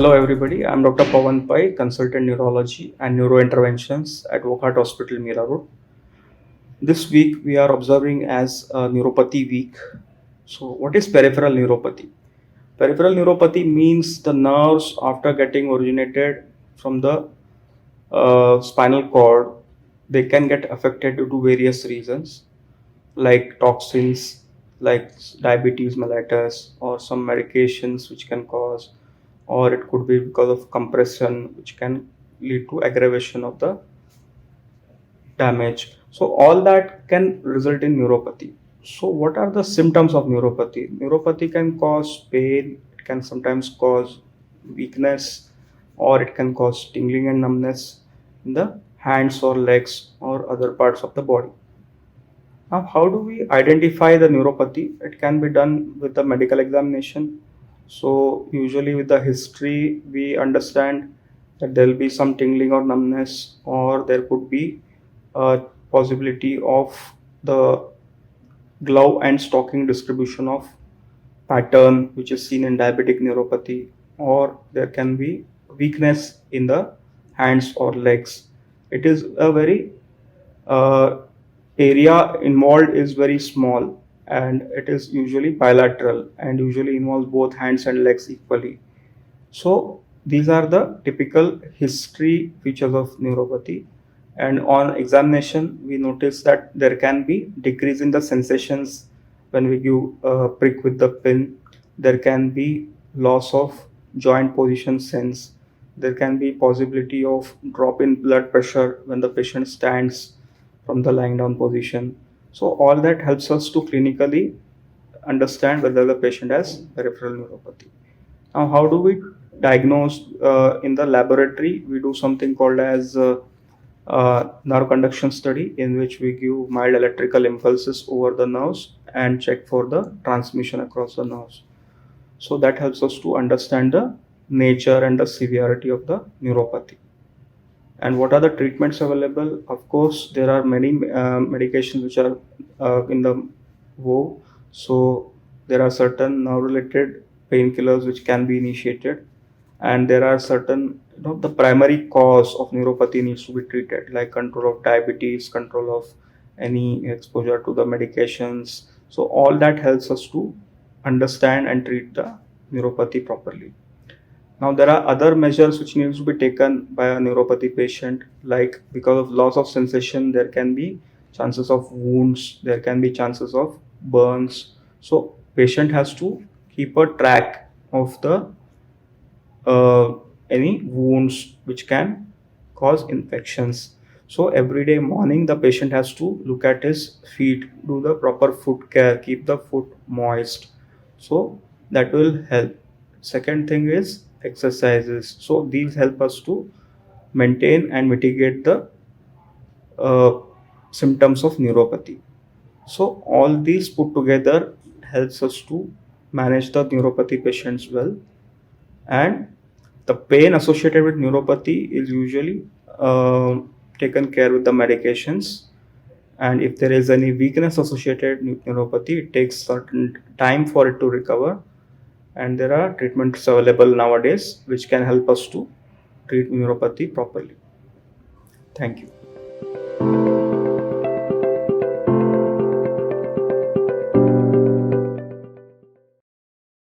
Hello everybody, I'm Dr. Pawan Pai, consultant neurology and neurointerventions at Wockhardt Hospital, Mira Road. This week we are observing as a neuropathy week. So what is peripheral neuropathy? Peripheral neuropathy means the nerves after getting originated from the spinal cord, they can get affected due to various reasons like toxins, like diabetes mellitus, or some medications which can cause, or it could be because of compression, which can lead to aggravation of the damage. So all that can result in neuropathy. So what are the symptoms of neuropathy? Neuropathy can cause pain, it can sometimes cause weakness, or it can cause tingling and numbness in the hands or legs or other parts of the body. Now, how do we identify the neuropathy? It can be done with the medical examination. So, usually with the history, we understand that there will be some tingling or numbness, or there could be a possibility of the glove and stocking distribution of pattern, which is seen in diabetic neuropathy, or there can be weakness in the hands or legs. It is a very uh, area involved is very small, and it is usually bilateral and usually involves both hands and legs equally. So these are the typical history features of neuropathy. And on examination, we notice that there can be decrease in the sensations when we give a prick with the pin. There can be loss of joint position sense. There can be possibility of drop in blood pressure when the patient stands from the lying down position. So all that helps us to clinically understand whether the patient has peripheral neuropathy. Now, how do we diagnose in the laboratory? We do something called as nerve conduction study, in which we give mild electrical impulses over the nerves and check for the transmission across the nerves. So that helps us to understand the nature and the severity of the neuropathy. And what are the treatments available? Of course, there are many medications which are in the vogue. So there are certain nerve-related painkillers which can be initiated, and there are certain, the primary cause of neuropathy needs to be treated, like control of diabetes, control of any exposure to the medications. So all that helps us to understand and treat the neuropathy properly. Now, there are other measures which needs to be taken by a neuropathy patient, like because of loss of sensation, there can be chances of wounds, there can be chances of burns. So, patient has to keep a track of the uh, any wounds which can cause infections. So every day morning the patient has to look at his feet, do the proper foot care, keep the foot moist. So that will help. Second thing is exercises. So these help us to maintain and mitigate the uh, symptoms of neuropathy. So all these put together helps us to manage the neuropathy patients well, and the pain associated with neuropathy is usually taken care with the medications. And if there is any weakness associated with neuropathy, it takes certain time for it to recover. And there are treatments available nowadays which can help us to treat neuropathy properly. Thank you.